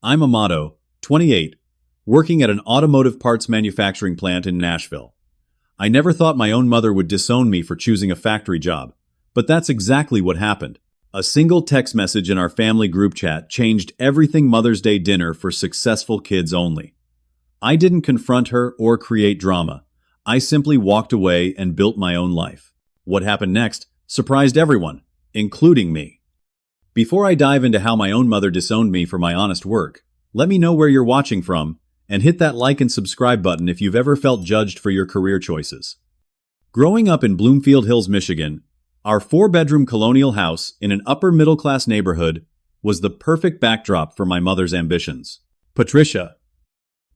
I'm Amado, 28, working at an automotive parts manufacturing plant in Nashville. I never thought my own mother would disown me for choosing a factory job, but that's exactly what happened. A single text message in our family group chat changed everything. Mother's Day dinner for successful kids only. I didn't confront her or create drama. I simply walked away and built my own life. What happened next surprised everyone, including me. Before I dive into how my own mother disowned me for my honest work, let me know where you're watching from, and hit that like and subscribe button if you've ever felt judged for your career choices. Growing up in Bloomfield Hills, Michigan, our 4-bedroom colonial house in an upper-middle-class neighborhood was the perfect backdrop for my mother's ambitions. Patricia.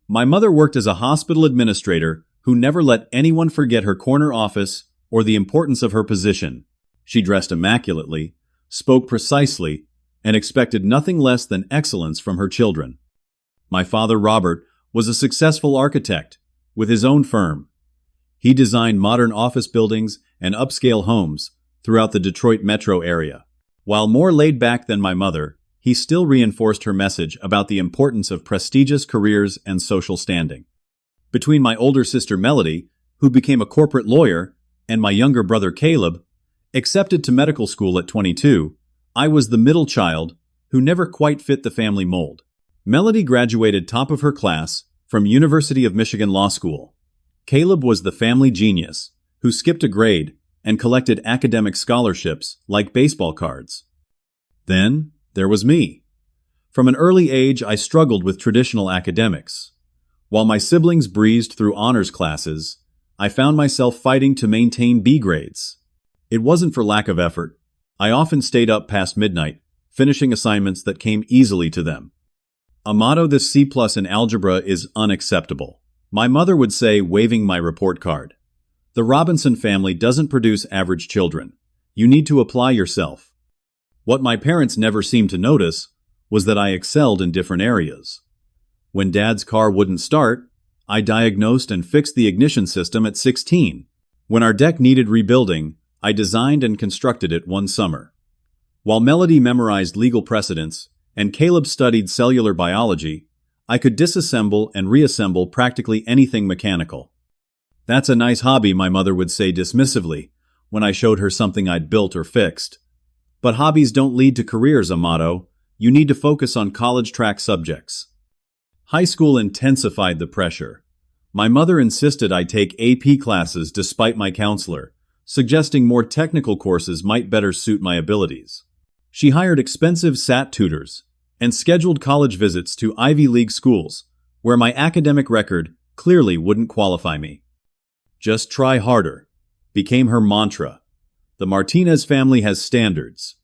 My mother worked as a hospital administrator who never let anyone forget her corner office or the importance of her position. She dressed immaculately, spoke precisely, and expected nothing less than excellence from her children. My father, Robert, was a successful architect with his own firm. He designed modern office buildings and upscale homes throughout the Detroit metro area. While more laid back than my mother, he still reinforced her message about the importance of prestigious careers and social standing. Between my older sister Melody, who became a corporate lawyer, and my younger brother Caleb, accepted to medical school at 22, I was the middle child who never quite fit the family mold. Melody graduated top of her class from University of Michigan Law School. Caleb was the family genius who skipped a grade and collected academic scholarships like baseball cards. Then there was me. From an early age, I struggled with traditional academics. While my siblings breezed through honors classes, I found myself fighting to maintain B grades. It wasn't for lack of effort. I often stayed up past midnight, finishing assignments that came easily to them. Amado, this C+ in algebra is unacceptable, my mother would say, waving my report card. The Robinson family doesn't produce average children. You need to apply yourself. What my parents never seemed to notice was that I excelled in different areas. When Dad's car wouldn't start, I diagnosed and fixed the ignition system at 16. When our deck needed rebuilding, I designed and constructed it one summer. While Melody memorized legal precedents and Caleb studied cellular biology, I could disassemble and reassemble practically anything mechanical. That's a nice hobby, my mother would say dismissively when I showed her something I'd built or fixed. But hobbies don't lead to careers, Amado. You need to focus on college track subjects. High school intensified the pressure. My mother insisted I take AP classes despite my counselor, suggesting more technical courses might better suit my abilities. She hired expensive SAT tutors and scheduled college visits to Ivy League schools, where my academic record clearly wouldn't qualify me. Just try harder became her mantra. The Martinez family has standards.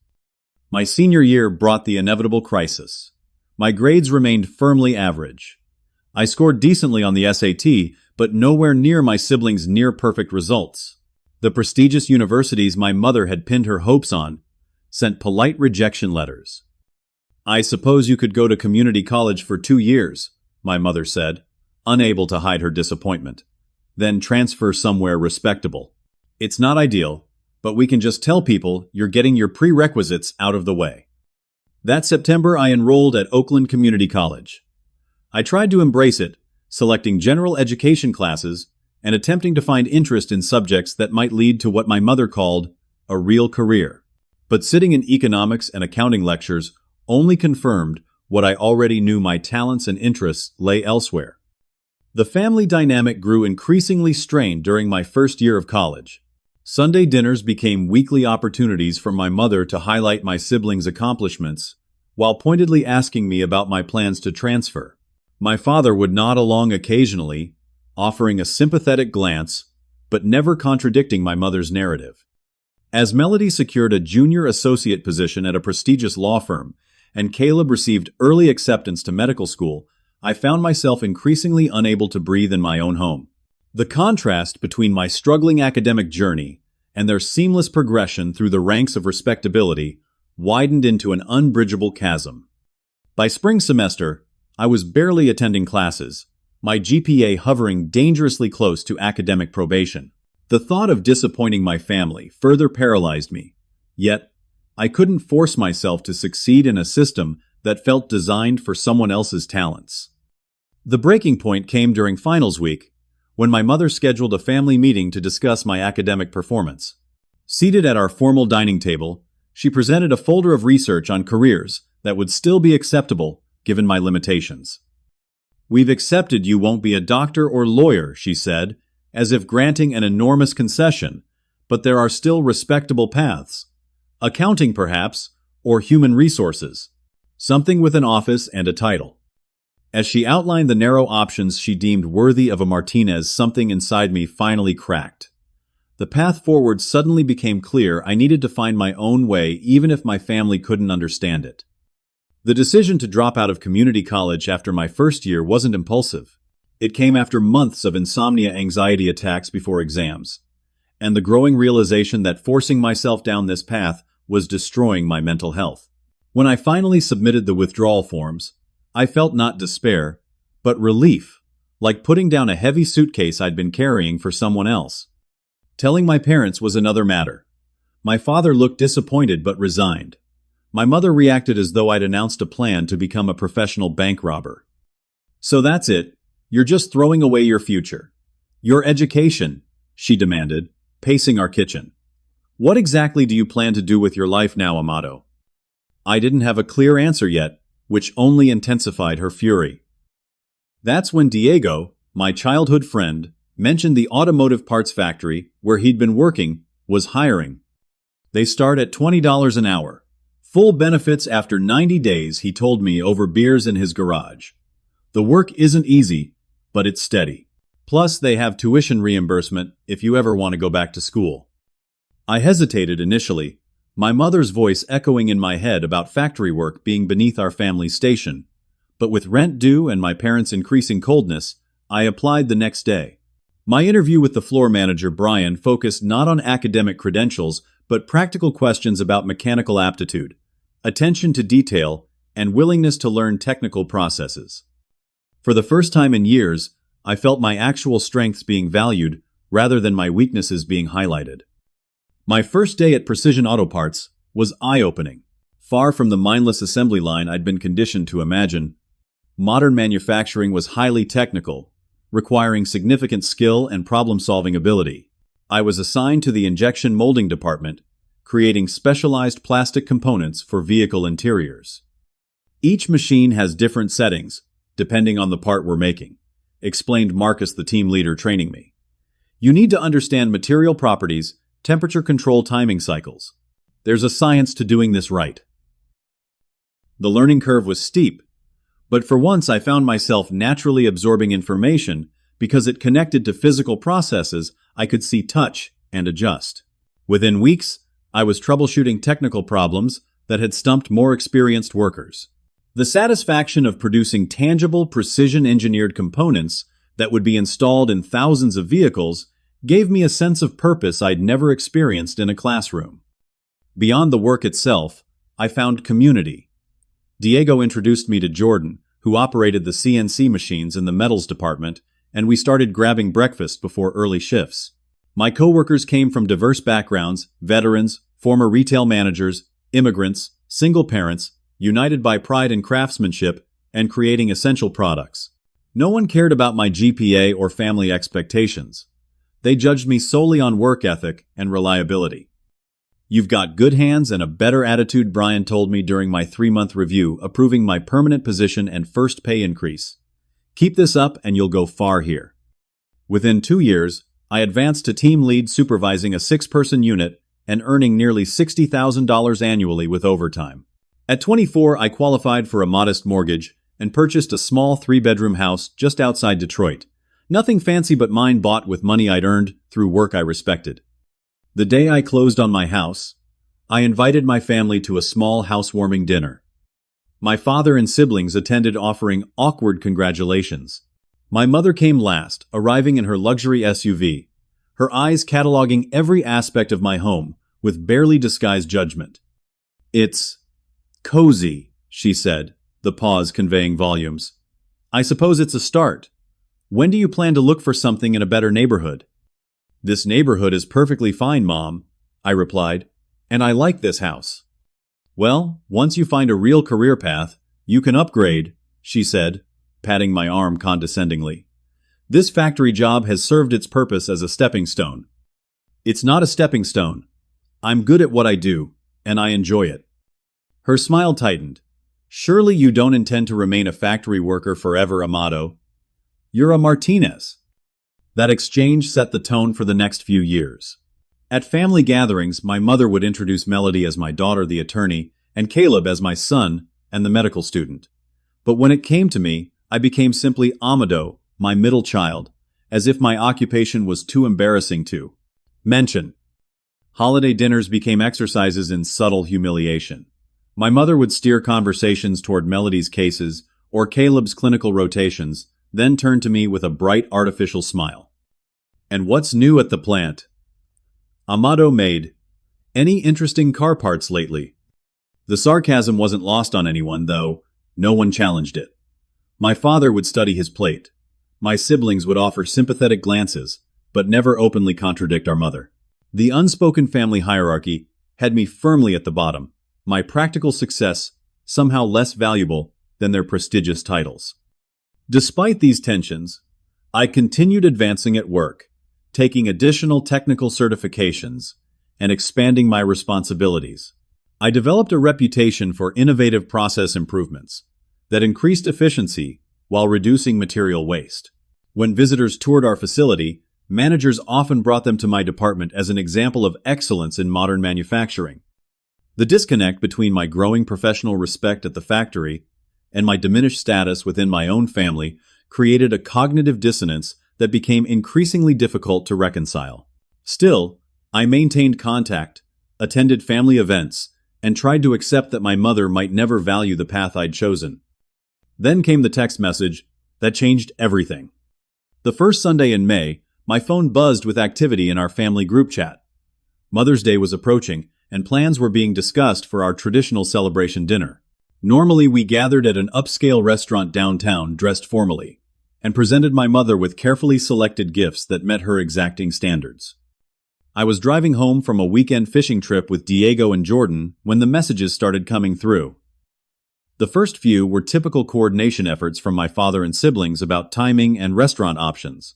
My senior year brought the inevitable crisis. My grades remained firmly average. I scored decently on the SAT, but nowhere near my siblings' near-perfect results. The prestigious universities my mother had pinned her hopes on sent polite rejection letters. I suppose you could go to community college for 2 years, my mother said, unable to hide her disappointment. Then transfer somewhere respectable. It's not ideal, but we can just tell people you're getting your prerequisites out of the way. That September, I enrolled at Oakland Community College. I tried to embrace it, selecting general education classes and attempting to find interest in subjects that might lead to what my mother called a real career. But sitting in economics and accounting lectures only confirmed what I already knew: my talents and interests lay elsewhere. The family dynamic grew increasingly strained during my first year of college. Sunday dinners became weekly opportunities for my mother to highlight my siblings' accomplishments, while pointedly asking me about my plans to transfer. My father would nod along occasionally, offering a sympathetic glance, but never contradicting my mother's narrative. As Melody secured a junior associate position at a prestigious law firm, and Caleb received early acceptance to medical school, I found myself increasingly unable to breathe in my own home. The contrast between my struggling academic journey and their seamless progression through the ranks of respectability widened into an unbridgeable chasm. By spring semester, I was barely attending classes, my GPA hovering dangerously close to academic probation. The thought of disappointing my family further paralyzed me, yet I couldn't force myself to succeed in a system that felt designed for someone else's talents. The breaking point came during finals week, when my mother scheduled a family meeting to discuss my academic performance. Seated at our formal dining table, she presented a folder of research on careers that would still be acceptable given my limitations. "We've accepted you won't be a doctor or lawyer," she said, as if granting an enormous concession, "but there are still respectable paths. Accounting, perhaps, or human resources. Something with an office and a title." As she outlined the narrow options she deemed worthy of a Martinez, something inside me finally cracked. The path forward suddenly became clear. I needed to find my own way, even if my family couldn't understand it. The decision to drop out of community college after my first year wasn't impulsive. It came after months of insomnia, anxiety attacks before exams, and the growing realization that forcing myself down this path was destroying my mental health. When I finally submitted the withdrawal forms, I felt not despair, but relief, like putting down a heavy suitcase I'd been carrying for someone else. Telling my parents was another matter. My father looked disappointed but resigned. My mother reacted as though I'd announced a plan to become a professional bank robber. "So that's it. You're just throwing away your future. Your education," she demanded, pacing our kitchen. "What exactly do you plan to do with your life now, Amado?" I didn't have a clear answer yet, which only intensified her fury. That's when Diego, my childhood friend, mentioned the automotive parts factory where he'd been working was hiring. "They start at $20 an hour. Full benefits after 90 days, he told me over beers in his garage. "The work isn't easy, but it's steady. Plus, they have tuition reimbursement if you ever want to go back to school." I hesitated initially, my mother's voice echoing in my head about factory work being beneath our family station. But with rent due and my parents' increasing coldness, I applied the next day. My interview with the floor manager, Brian, focused not on academic credentials, but practical questions about mechanical aptitude, attention to detail, and willingness to learn technical processes. For the first time in years, I felt my actual strengths being valued rather than my weaknesses being highlighted. My first day at Precision Auto Parts was eye-opening. Far from the mindless assembly line I'd been conditioned to imagine, modern manufacturing was highly technical, requiring significant skill and problem-solving ability. I was assigned to the injection molding department, creating specialized plastic components for vehicle interiors. "Each machine has different settings, depending on the part we're making," explained Marcus, the team leader training me. "You need to understand material properties, temperature control, timing cycles. There's a science to doing this right." The learning curve was steep, but for once I found myself naturally absorbing information because it connected to physical processes I could see, touch, and adjust. Within weeks, I was troubleshooting technical problems that had stumped more experienced workers. The satisfaction of producing tangible, precision-engineered components that would be installed in thousands of vehicles gave me a sense of purpose I'd never experienced in a classroom. Beyond the work itself, I found community. Diego introduced me to Jordan, who operated the CNC machines in the metals department, and we started grabbing breakfast before early shifts. My coworkers came from diverse backgrounds: veterans, former retail managers, immigrants, single parents, united by pride in craftsmanship and creating essential products. No one cared about my GPA or family expectations. They judged me solely on work ethic and reliability. "You've got good hands and a better attitude," Brian told me during my 3-month review, approving my permanent position and first pay increase. "Keep this up and you'll go far here." Within 2 years, I advanced to team lead, supervising a 6-person unit and earning nearly $60,000 annually with overtime. At 24, I qualified for a modest mortgage and purchased a small 3-bedroom house just outside Detroit. Nothing fancy, but mine, bought with money I'd earned through work I respected. The day I closed on my house, I invited my family to a small housewarming dinner. My father and siblings attended, offering awkward congratulations. My mother came last, arriving in her luxury SUV, her eyes cataloging every aspect of my home with barely disguised judgment. "It's cozy," she said, the pause conveying volumes. "I suppose it's a start. When do you plan to look for something in a better neighborhood?" "This neighborhood is perfectly fine, Mom," I replied, "and I like this house." "Well, once you find a real career path, You can upgrade, she said, patting my arm condescendingly. This factory job has served its purpose as a stepping stone. It's not a stepping stone. I'm good at what I do, and I enjoy it. Her smile tightened. Surely you don't intend to remain a factory worker forever, Amado. You're a Martinez. That exchange set the tone for the next few years. At family gatherings, my mother would introduce Melody as my daughter, the attorney, and Caleb as my son and the medical student. But when it came to me, I became simply Amado, my middle child, as if my occupation was too embarrassing to mention. Holiday dinners became exercises in subtle humiliation. My mother would steer conversations toward Melody's cases or Caleb's clinical rotations, then turn to me with a bright artificial smile. And what's new at the plant? Amado made. Any interesting car parts lately? The sarcasm wasn't lost on anyone, though. No one challenged it. My father would study his plate. My siblings would offer sympathetic glances, but never openly contradict our mother. The unspoken family hierarchy had me firmly at the bottom, my practical success somehow less valuable than their prestigious titles. Despite these tensions, I continued advancing at work, taking additional technical certifications, and expanding my responsibilities. I developed a reputation for innovative process improvements that increased efficiency while reducing material waste. When visitors toured our facility, managers often brought them to my department as an example of excellence in modern manufacturing. The disconnect between my growing professional respect at the factory and my diminished status within my own family created a cognitive dissonance that became increasingly difficult to reconcile. Still, I maintained contact, attended family events, and tried to accept that my mother might never value the path I'd chosen. Then came the text message that changed everything. The first Sunday in May, my phone buzzed with activity in our family group chat. Mother's Day was approaching, and plans were being discussed for our traditional celebration dinner. Normally, we gathered at an upscale restaurant downtown dressed formally, and presented my mother with carefully selected gifts that met her exacting standards. I was driving home from a weekend fishing trip with Diego and Jordan when the messages started coming through. The first few were typical coordination efforts from my father and siblings about timing and restaurant options.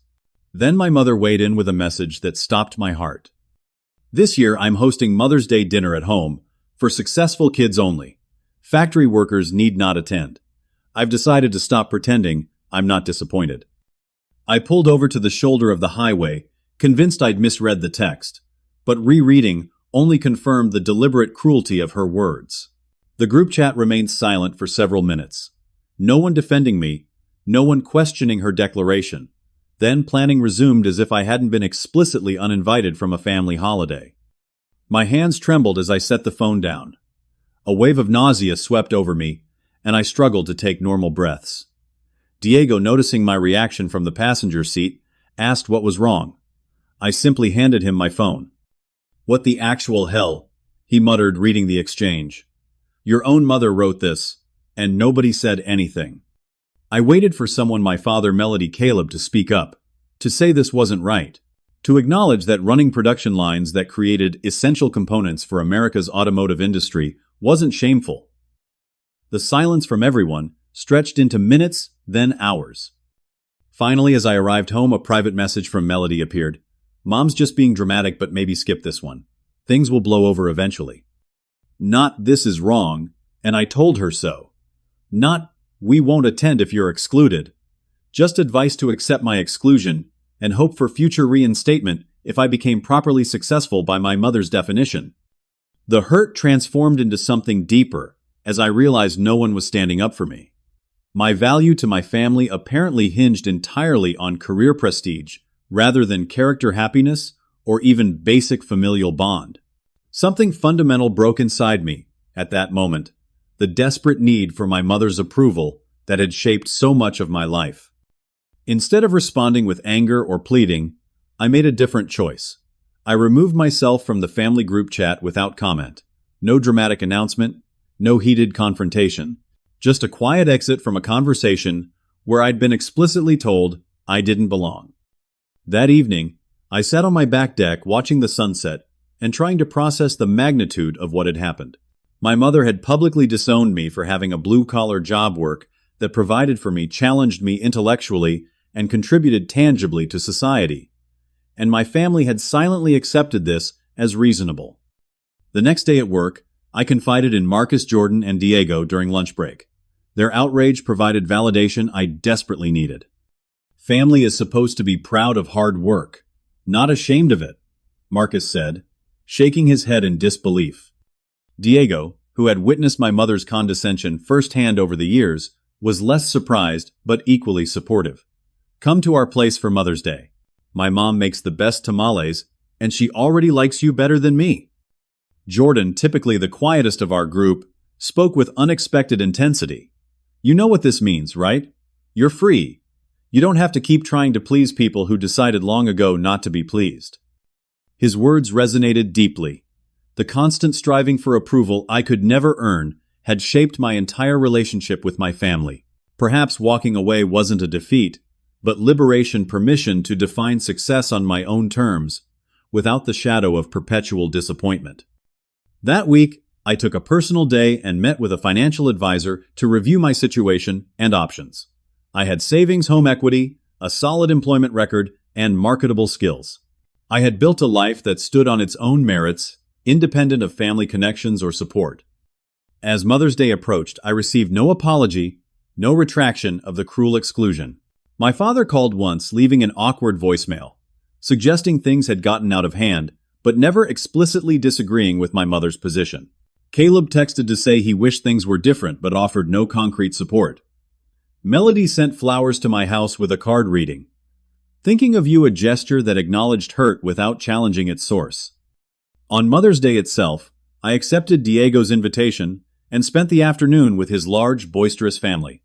Then my mother weighed in with a message that stopped my heart. This year, I'm hosting Mother's Day dinner at home, for successful kids only. Factory workers need not attend. I've decided to stop pretending I'm not disappointed. I pulled over to the shoulder of the highway, convinced I'd misread the text, but rereading only confirmed the deliberate cruelty of her words. The group chat remained silent for several minutes. No one defending me, no one questioning her declaration. Then planning resumed as if I hadn't been explicitly uninvited from a family holiday. My hands trembled as I set the phone down. A wave of nausea swept over me, and I struggled to take normal breaths. Diego, noticing my reaction from the passenger seat, asked what was wrong. I simply handed him my phone. "What the actual hell?" he muttered, reading the exchange. "Your own mother wrote this, and nobody said anything." I waited for someone, my father, Melody, Caleb, to speak up, to say this wasn't right, to acknowledge that running production lines that created essential components for America's automotive industry wasn't shameful. The silence from everyone stretched into minutes, then hours. Finally, as I arrived home, a private message from Melody appeared. "Mom's just being dramatic, but maybe skip this one. Things will blow over eventually." Not "this is wrong," and I told her so. Not "we won't attend if you're excluded." Just advice to accept my exclusion and hope for future reinstatement if I became properly successful by my mother's definition. The hurt transformed into something deeper as I realized no one was standing up for me. My value to my family apparently hinged entirely on career prestige rather than character happiness or even basic familial bond. Something fundamental broke inside me at that moment, the desperate need for my mother's approval that had shaped so much of my life. Instead of responding with anger or pleading, I made a different choice. I removed myself from the family group chat without comment. No dramatic announcement, no heated confrontation. Just a quiet exit from a conversation where I'd been explicitly told I didn't belong. That evening, I sat on my back deck watching the sunset and trying to process the magnitude of what had happened. My mother had publicly disowned me for having a blue-collar job work that provided for me, challenged me intellectually, and contributed tangibly to society. And my family had silently accepted this as reasonable. The next day at work, I confided in Marcus, Jordan, and Diego during lunch break. Their outrage provided validation I desperately needed. Family is supposed to be proud of hard work, not ashamed of it, Marcus said, shaking his head in disbelief. Diego, who had witnessed my mother's condescension firsthand over the years, was less surprised but equally supportive. Come to our place for Mother's Day. My mom makes the best tamales, and she already likes you better than me. Jordan, typically the quietest of our group, spoke with unexpected intensity. You know what this means, right? You're free. You don't have to keep trying to please people who decided long ago not to be pleased. His words resonated deeply. The constant striving for approval I could never earn had shaped my entire relationship with my family. Perhaps walking away wasn't a defeat, but liberation, permission to define success on my own terms, without the shadow of perpetual disappointment. That week, I took a personal day and met with a financial advisor to review my situation and options. I had savings, home equity, a solid employment record, and marketable skills. I had built a life that stood on its own merits, independent of family connections or support. As Mother's Day approached, I received no apology, no retraction of the cruel exclusion. My father called once, leaving an awkward voicemail, suggesting things had gotten out of hand, but never explicitly disagreeing with my mother's position. Caleb texted to say he wished things were different but offered no concrete support. Melody sent flowers to my house with a card reading, "Thinking of you," a gesture that acknowledged hurt without challenging its source. On Mother's Day itself, I accepted Diego's invitation and spent the afternoon with his large, boisterous family.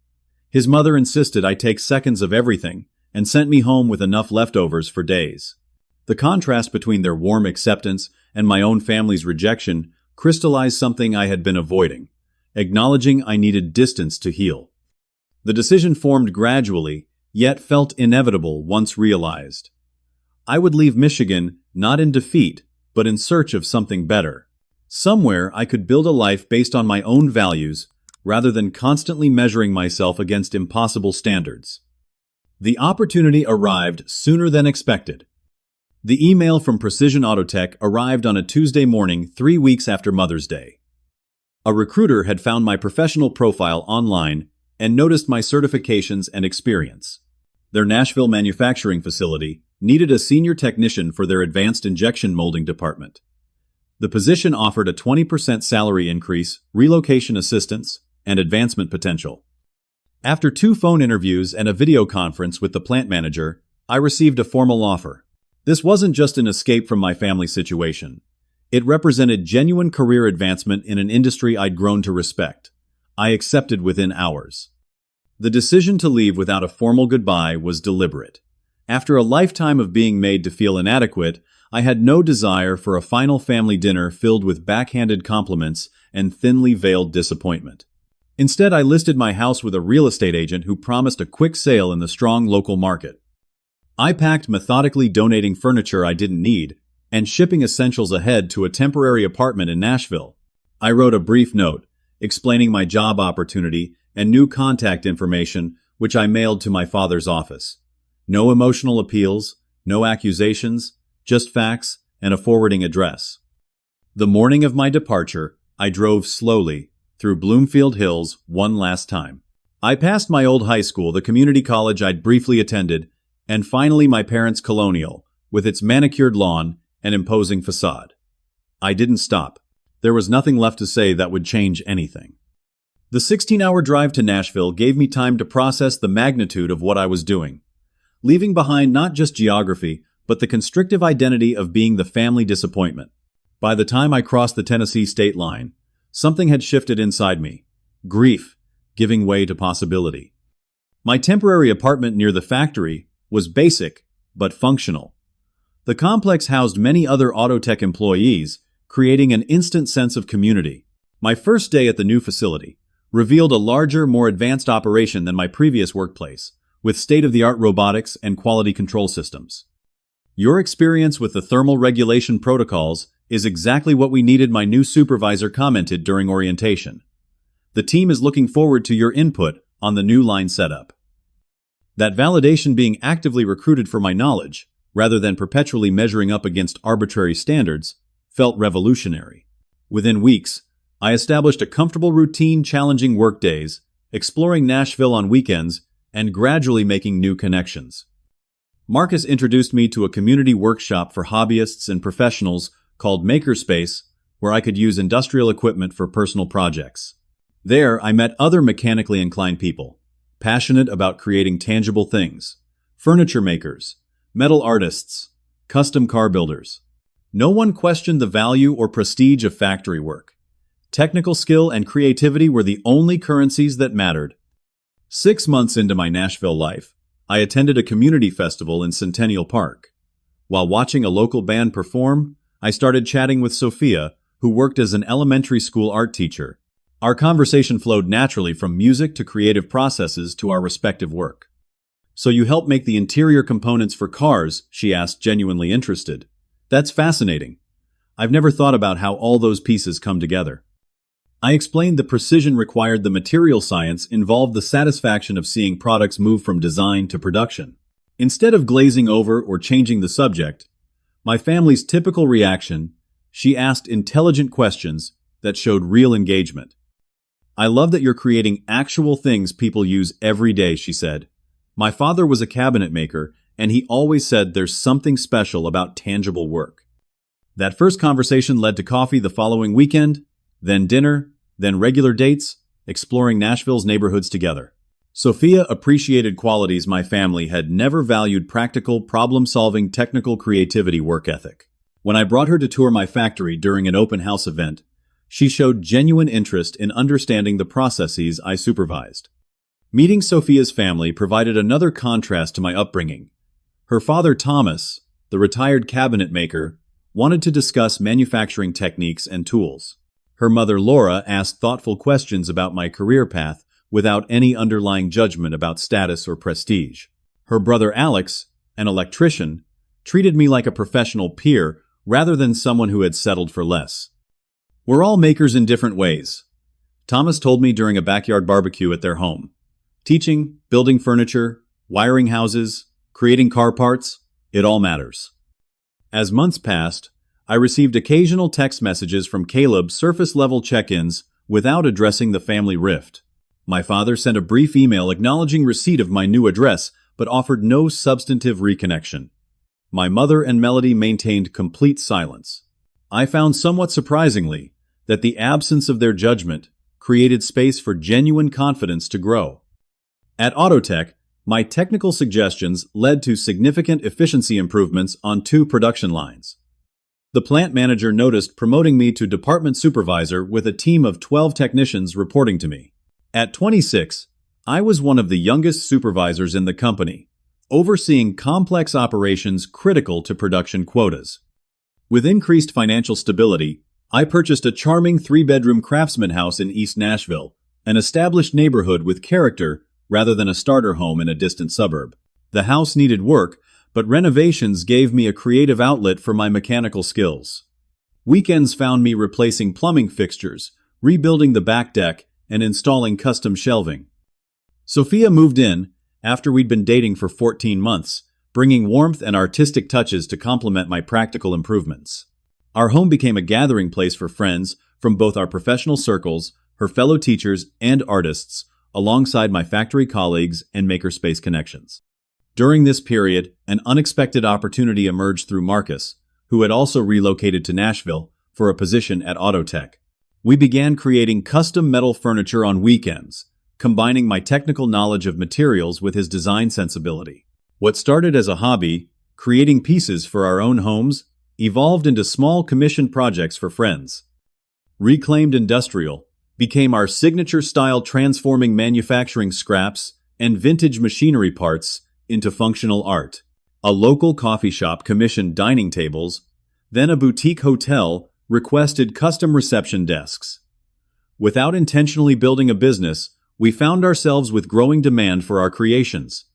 His mother insisted I take seconds of everything and sent me home with enough leftovers for days. The contrast between their warm acceptance and my own family's rejection crystallized something I had been avoiding, acknowledging I needed distance to heal. The decision formed gradually, yet felt inevitable once realized. I would leave Michigan not in defeat, but in search of something better. Somewhere I could build a life based on my own values, rather than constantly measuring myself against impossible standards. The opportunity arrived sooner than expected. The email from Precision Autotech arrived on a Tuesday morning 3 weeks after Mother's Day. A recruiter had found my professional profile online and noticed my certifications and experience. Their Nashville manufacturing facility needed a senior technician for their advanced injection molding department. The position offered a 20% salary increase, relocation assistance, and advancement potential. After 2 phone interviews and a video conference with the plant manager, I received a formal offer. This wasn't just an escape from my family situation. It represented genuine career advancement in an industry I'd grown to respect. I accepted within hours. The decision to leave without a formal goodbye was deliberate. After a lifetime of being made to feel inadequate, I had no desire for a final family dinner filled with backhanded compliments and thinly veiled disappointment. Instead, I listed my house with a real estate agent who promised a quick sale in the strong local market. I packed methodically, donating furniture I didn't need and shipping essentials ahead to a temporary apartment in Nashville. I wrote a brief note explaining my job opportunity and new contact information, which I mailed to my father's office. No emotional appeals, no accusations, just facts and a forwarding address. The morning of my departure, I drove slowly through Bloomfield Hills one last time. I passed my old high school, the community college I'd briefly attended, and finally my parents' colonial, with its manicured lawn and imposing facade. I didn't stop. There was nothing left to say that would change anything. The 16-hour drive to Nashville gave me time to process the magnitude of what I was doing, leaving behind not just geography, but the constrictive identity of being the family disappointment. By the time I crossed the Tennessee state line, something had shifted inside me. Grief, giving way to possibility. My temporary apartment near the factory was basic, but functional. The complex housed many other Autotech employees, creating an instant sense of community. My first day at the new facility revealed a larger, more advanced operation than my previous workplace, with state-of-the-art robotics and quality control systems. Your experience with the thermal regulation protocols is exactly what we needed, my new supervisor commented during orientation. The team is looking forward to your input on the new line setup. That validation, being actively recruited for my knowledge, rather than perpetually measuring up against arbitrary standards, felt revolutionary. Within weeks, I established a comfortable routine, challenging workdays, exploring Nashville on weekends, and gradually making new connections. Marcus introduced me to a community workshop for hobbyists and professionals called Makerspace, where I could use industrial equipment for personal projects. There, I met other mechanically inclined people, passionate about creating tangible things: furniture makers, metal artists, custom car builders. No one questioned the value or prestige of factory work. Technical skill and creativity were the only currencies that mattered. 6 months into my Nashville life, I attended a community festival in Centennial Park. While watching a local band perform, I started chatting with Sophia, who worked as an elementary school art teacher. Our conversation flowed naturally from music to creative processes to our respective work. "So you help make the interior components for cars?" she asked, genuinely interested. "That's fascinating. I've never thought about how all those pieces come together." I explained the precision required. The material science involved the satisfaction of seeing products move from design to production. Instead of glazing over or changing the subject, my family's typical reaction, she asked intelligent questions that showed real engagement. "I love that you're creating actual things people use every day," she said. "My father was a cabinet maker, and he always said there's something special about tangible work." That first conversation led to coffee the following weekend, then dinner, then regular dates, exploring Nashville's neighborhoods together. Sophia appreciated qualities my family had never valued: practical, problem-solving, technical creativity, work ethic. When I brought her to tour my factory during an open house event, she showed genuine interest in understanding the processes I supervised. Meeting Sophia's family provided another contrast to my upbringing. Her father, Thomas, the retired cabinet maker, wanted to discuss manufacturing techniques and tools. Her mother, Laura, asked thoughtful questions about my career path without any underlying judgment about status or prestige. Her brother, Alex, an electrician, treated me like a professional peer rather than someone who had settled for less. "We're all makers in different ways," Thomas told me during a backyard barbecue at their home. "Teaching, building furniture, wiring houses, creating car parts, it all matters." As months passed, I received occasional text messages from Caleb, surface-level check-ins without addressing the family rift. My father sent a brief email acknowledging receipt of my new address, but offered no substantive reconnection. My mother and Melody maintained complete silence. I found, somewhat surprisingly, that the absence of their judgment created space for genuine confidence to grow. At Autotech, my technical suggestions led to significant efficiency improvements on 2 production lines. The plant manager noticed, promoting me to department supervisor with a team of 12 technicians reporting to me. At 26, I was one of the youngest supervisors in the company, overseeing complex operations critical to production quotas. With increased financial stability, I purchased a charming 3-bedroom craftsman house in East Nashville, an established neighborhood with character rather than a starter home in a distant suburb. The house needed work, but renovations gave me a creative outlet for my mechanical skills. Weekends found me replacing plumbing fixtures, rebuilding the back deck, and installing custom shelving. Sophia moved in after we'd been dating for 14 months, bringing warmth and artistic touches to complement my practical improvements. Our home became a gathering place for friends from both our professional circles, her fellow teachers and artists, alongside my factory colleagues and makerspace connections. During this period, an unexpected opportunity emerged through Marcus, who had also relocated to Nashville for a position at Autotech. We began creating custom metal furniture on weekends, combining my technical knowledge of materials with his design sensibility. What started as a hobby, creating pieces for our own homes, evolved into small commissioned projects for friends. Reclaimed Industrial became our signature style, transforming manufacturing scraps and vintage machinery parts into functional art. A local coffee shop commissioned dining tables, then a boutique hotel requested custom reception desks. Without intentionally building a business, we found ourselves with growing demand for our creations.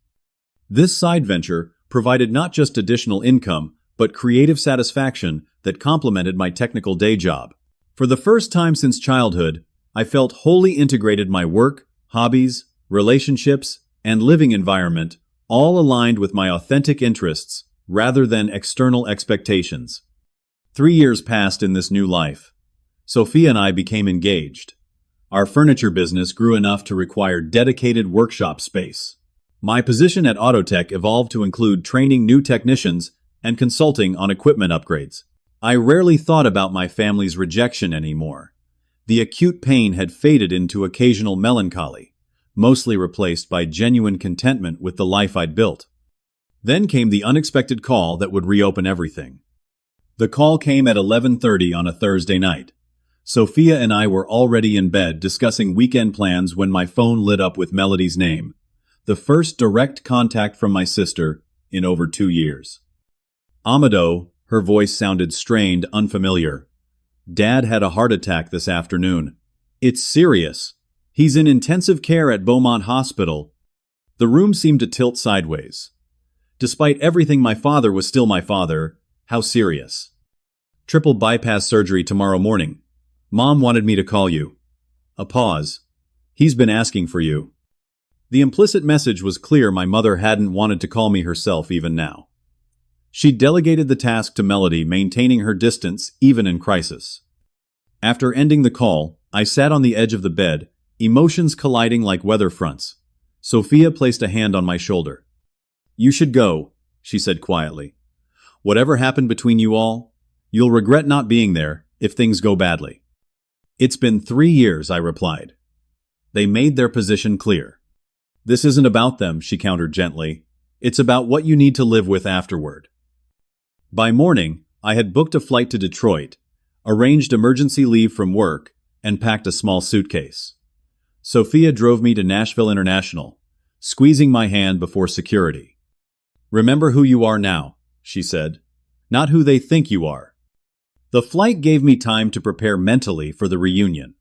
This side venture provided not just additional income, but creative satisfaction that complemented my technical day job. For the first time since childhood, I felt wholly integrated my work, hobbies, relationships, and living environment, all aligned with my authentic interests rather than external expectations. 3 years passed in this new life. Sophia and I became engaged. Our furniture business grew enough to require dedicated workshop space. My position at Autotech evolved to include training new technicians and consulting on equipment upgrades. I rarely thought about my family's rejection anymore. The acute pain had faded into occasional melancholy, mostly replaced by genuine contentment with the life I'd built. Then came the unexpected call that would reopen everything. The call came at 11:30 on a Thursday night. Sophia and I were already in bed discussing weekend plans when my phone lit up with Melody's name, the first direct contact from my sister in over 2 years. Amado, her voice sounded strained, unfamiliar. Dad had a heart attack this afternoon. It's serious. He's in intensive care at Beaumont Hospital. The room seemed to tilt sideways. Despite everything, my father was still my father. How serious? Triple bypass surgery tomorrow morning. Mom wanted me to call you. A pause. He's been asking for you. The implicit message was clear. My mother hadn't wanted to call me herself even now. She delegated the task to Melody, maintaining her distance even in crisis. After ending the call, I sat on the edge of the bed, emotions colliding like weather fronts. Sophia placed a hand on my shoulder. You should go, she said quietly. Whatever happened between you all, you'll regret not being there if things go badly. It's been 3 years, I replied. They made their position clear. This isn't about them, she countered gently. It's about what you need to live with afterward. By morning, I had booked a flight to Detroit, arranged emergency leave from work, and packed a small suitcase. Sophia drove me to Nashville International, squeezing my hand before security. Remember who you are now, she said, not who they think you are. The flight gave me time to prepare mentally for the reunion.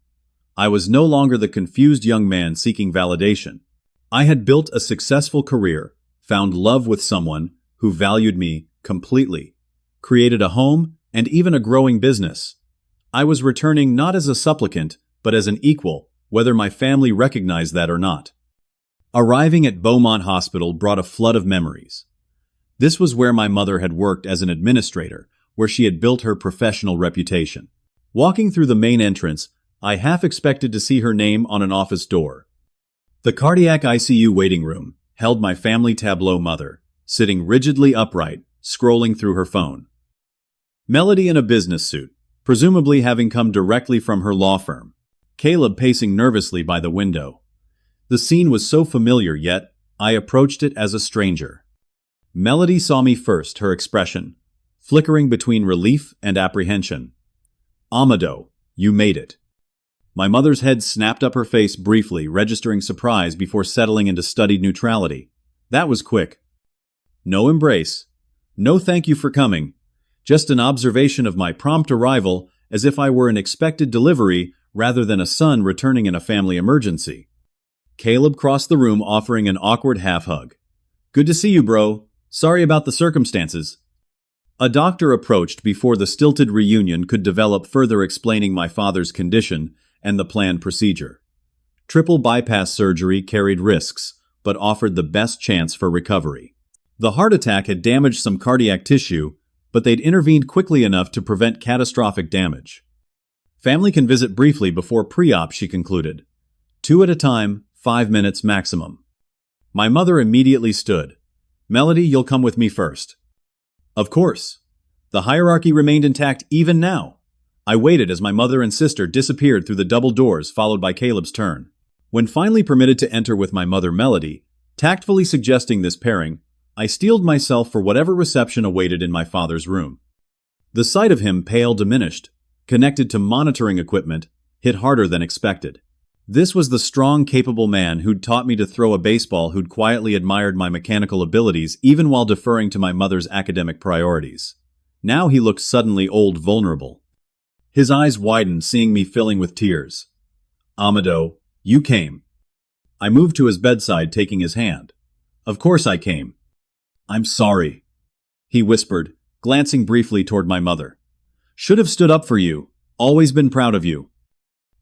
I was no longer the confused young man seeking validation. I had built a successful career, found love with someone who valued me completely, created a home, and even a growing business. I was returning not as a supplicant, but as an equal, whether my family recognized that or not. Arriving at Beaumont Hospital brought a flood of memories. This was where my mother had worked as an administrator, where she had built her professional reputation. Walking through the main entrance, I half expected to see her name on an office door. The cardiac ICU waiting room held my family tableau mother, sitting rigidly upright, scrolling through her phone. Melody in a business suit, presumably having come directly from her law firm. Caleb pacing nervously by the window. The scene was so familiar, yet I approached it as a stranger. Melody saw me first, her expression flickering between relief and apprehension. Amado, you made it. My mother's head snapped up her face briefly, registering surprise before settling into studied neutrality. That was quick. No embrace. No thank you for coming. Just an observation of my prompt arrival, as if I were an expected delivery rather than a son returning in a family emergency. Caleb crossed the room, offering an awkward half-hug. Good to see you, bro. Sorry about the circumstances. A doctor approached before the stilted reunion could develop, further explaining my father's condition and the planned procedure. Triple bypass surgery carried risks, but offered the best chance for recovery. The heart attack had damaged some cardiac tissue, but they'd intervened quickly enough to prevent catastrophic damage. Family can visit briefly before pre-op, she concluded. 2 at a time, 5 minutes maximum. My mother immediately stood. Melody, you'll come with me first. Of course. The hierarchy remained intact even now. I waited as my mother and sister disappeared through the double doors, followed by Caleb's turn. When finally permitted to enter with my mother Melody, tactfully suggesting this pairing, I steeled myself for whatever reception awaited in my father's room. The sight of him, pale, diminished, connected to monitoring equipment, hit harder than expected. This was the strong, capable man who'd taught me to throw a baseball, who'd quietly admired my mechanical abilities even while deferring to my mother's academic priorities. Now he looked suddenly old, vulnerable. His eyes widened, seeing me filling with tears. Amado, you came. I moved to his bedside, taking his hand. Of course I came. I'm sorry, he whispered, glancing briefly toward my mother. Should have stood up for you. Always been proud of you.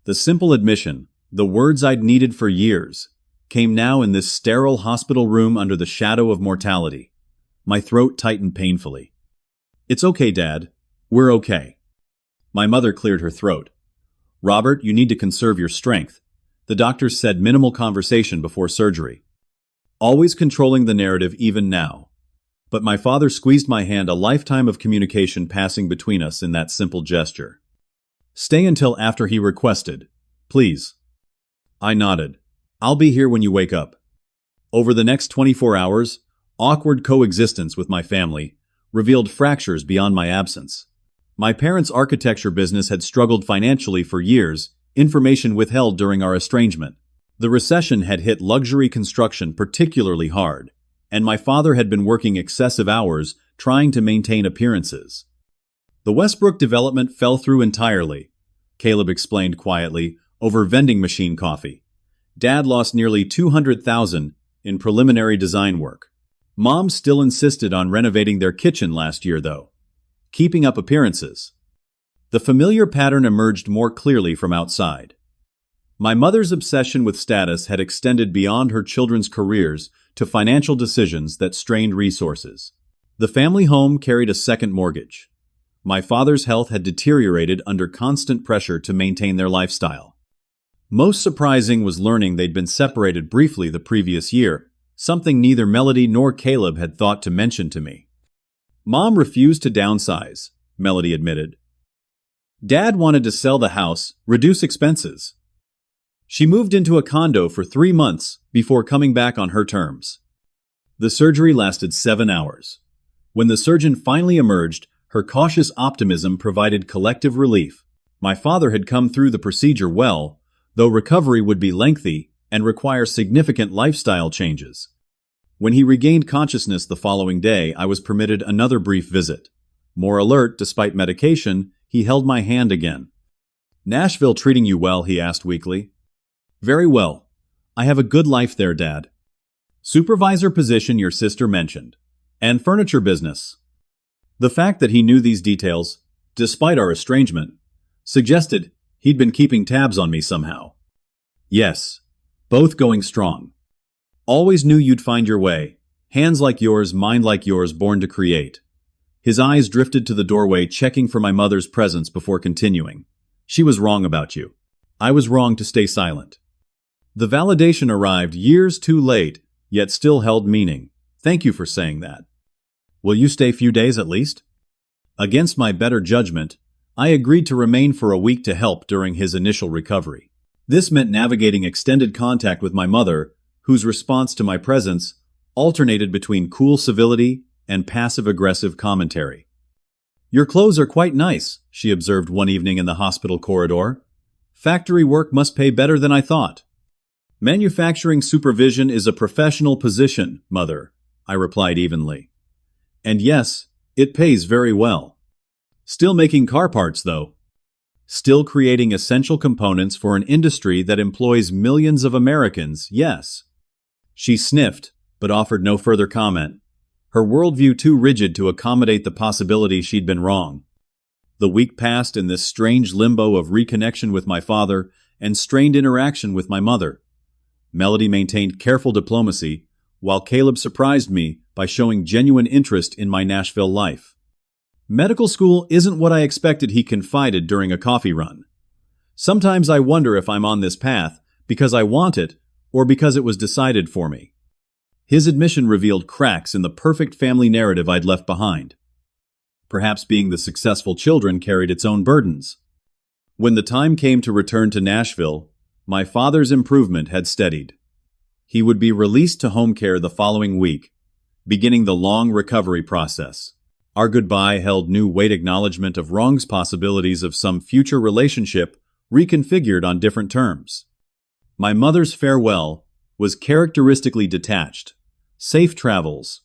The simple admission, the words I'd needed for years, came now in this sterile hospital room under the shadow of mortality. My throat tightened painfully. It's okay, Dad. We're okay. My mother cleared her throat. Robert, you need to conserve your strength. The doctors said minimal conversation before surgery. Always controlling the narrative even now. But my father squeezed my hand, a lifetime of communication passing between us in that simple gesture. Stay until after he requested. Please. I nodded. I'll be here when you wake up. Over the next 24 hours, awkward coexistence with my family revealed fractures beyond my absence. My parents' architecture business had struggled financially for years, information withheld during our estrangement. The recession had hit luxury construction particularly hard, and my father had been working excessive hours trying to maintain appearances. The Westbrook development fell through entirely, Caleb explained quietly, over vending machine coffee. Dad lost nearly $200,000 in preliminary design work. Mom still insisted on renovating their kitchen last year, though. Keeping up appearances. The familiar pattern emerged more clearly from outside. My mother's obsession with status had extended beyond her children's careers to financial decisions that strained resources. The family home carried a second mortgage. My father's health had deteriorated under constant pressure to maintain their lifestyle. Most surprising was learning they'd been separated briefly the previous year, something neither Melody nor Caleb had thought to mention to me. Mom refused to downsize, Melody admitted. Dad wanted to sell the house, reduce expenses. She moved into a condo for 3 months before coming back on her terms. The surgery lasted 7 hours. When the surgeon finally emerged, her cautious optimism provided collective relief. My father had come through the procedure well, though recovery would be lengthy and require significant lifestyle changes. When he regained consciousness the following day, I was permitted another brief visit. More alert despite medication, he held my hand again. Nashville treating you well, he asked weakly. Very well. I have a good life there, Dad. Supervisor position your sister mentioned. And furniture business. The fact that he knew these details, despite our estrangement, suggested he'd been keeping tabs on me somehow. Yes, both going strong. Always knew you'd find your way. Hands like yours, mind like yours, born to create. His eyes drifted to the doorway, checking for my mother's presence before continuing. She was wrong about you. I was wrong to stay silent. The validation arrived years too late, yet still held meaning. Thank you for saying that. Will you stay few days at least? Against my better judgment, I agreed to remain for a week to help during his initial recovery. This meant navigating extended contact with my mother, whose response to my presence alternated between cool civility and passive-aggressive commentary. Your clothes are quite nice, she observed one evening in the hospital corridor. Factory work must pay better than I thought. Manufacturing supervision is a professional position, Mother, I replied evenly. And yes, it pays very well. Still making car parts, though. Still creating essential components for an industry that employs millions of Americans, yes. She sniffed, but offered no further comment, her worldview too rigid to accommodate the possibility she'd been wrong. The week passed in this strange limbo of reconnection with my father and strained interaction with my mother. Melody maintained careful diplomacy, while Caleb surprised me by showing genuine interest in my Nashville life. Medical school isn't what I expected, he confided during a coffee run. Sometimes I wonder if I'm on this path because I want it or because it was decided for me. His admission revealed cracks in the perfect family narrative I'd left behind. Perhaps being the successful children carried its own burdens. When the time came to return to Nashville, my father's improvement had steadied. He would be released to home care the following week, beginning the long recovery process. Our goodbye held new weight, acknowledgement of wrongs, possibilities of some future relationship reconfigured on different terms. My mother's farewell was characteristically detached. Safe travels.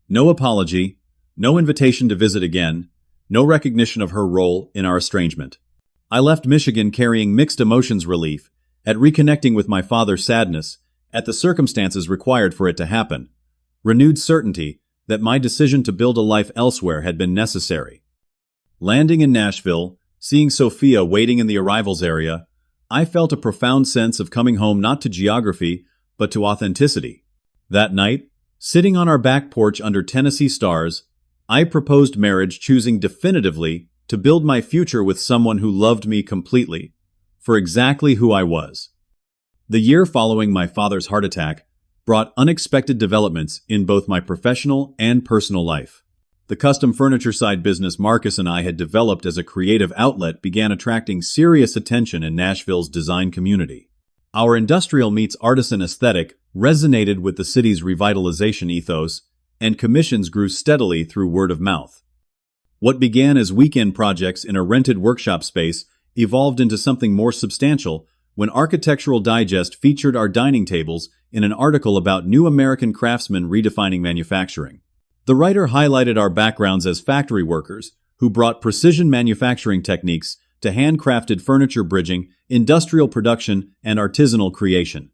No apology, no invitation to visit again, no recognition of her role in our estrangement. I left Michigan carrying mixed emotions, relief at reconnecting with my father's sadness at the circumstances required for it to happen, renewed certainty that my decision to build a life elsewhere had been necessary. Landing in Nashville, seeing Sophia waiting in the arrivals area, I felt a profound sense of coming home not to geography, but to authenticity. That night, sitting on our back porch under Tennessee stars, I proposed marriage, choosing definitively to build my future with someone who loved me completely, for exactly who I was. The year following my father's heart attack brought unexpected developments in both my professional and personal life. The custom furniture side business Marcus and I had developed as a creative outlet began attracting serious attention in Nashville's design community. Our industrial meets artisan aesthetic resonated with the city's revitalization ethos, and commissions grew steadily through word of mouth. What began as weekend projects in a rented workshop space evolved into something more substantial when Architectural Digest featured our dining tables in an article about new American craftsmen redefining manufacturing. The writer highlighted our backgrounds as factory workers who brought precision manufacturing techniques to handcrafted furniture bridging, industrial production, and artisanal creation.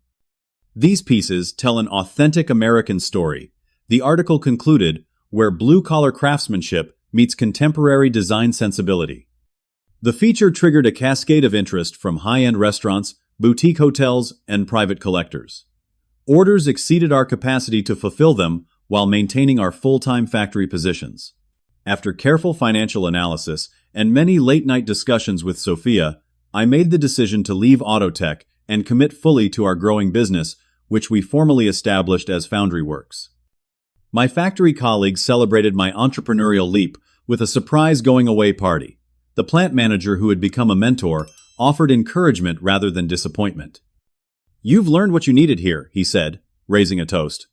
These pieces tell an authentic American story, the article concluded, where blue-collar craftsmanship meets contemporary design sensibility. The feature triggered a cascade of interest from high-end restaurants, boutique hotels, and private collectors. Orders exceeded our capacity to fulfill them while maintaining our full-time factory positions. After careful financial analysis and many late-night discussions with Sophia, I made the decision to leave Autotech and commit fully to our growing business, which we formally established as Foundry Works. My factory colleagues celebrated my entrepreneurial leap with a surprise going-away party. The plant manager, who had become a mentor, offered encouragement rather than disappointment. "You've learned what you needed here," he said, raising a toast.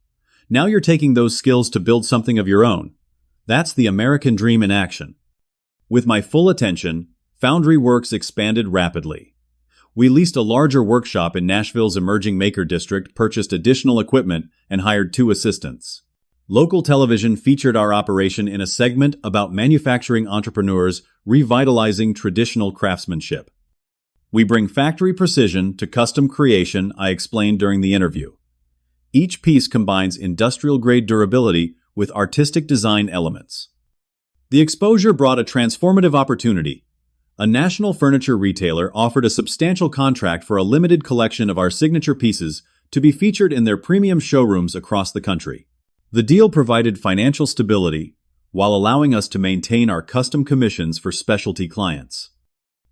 "Now you're taking those skills to build something of your own. That's the American dream in action." With my full attention, Foundry Works expanded rapidly. We leased a larger workshop in Nashville's emerging maker district, purchased additional equipment, and hired 2 assistants. Local television featured our operation in a segment about manufacturing entrepreneurs revitalizing traditional craftsmanship. "We bring factory precision to custom creation," I explained during the interview. "Each piece combines industrial-grade durability with artistic design elements." The exposure brought a transformative opportunity. A national furniture retailer offered a substantial contract for a limited collection of our signature pieces to be featured in their premium showrooms across the country. The deal provided financial stability while allowing us to maintain our custom commissions for specialty clients.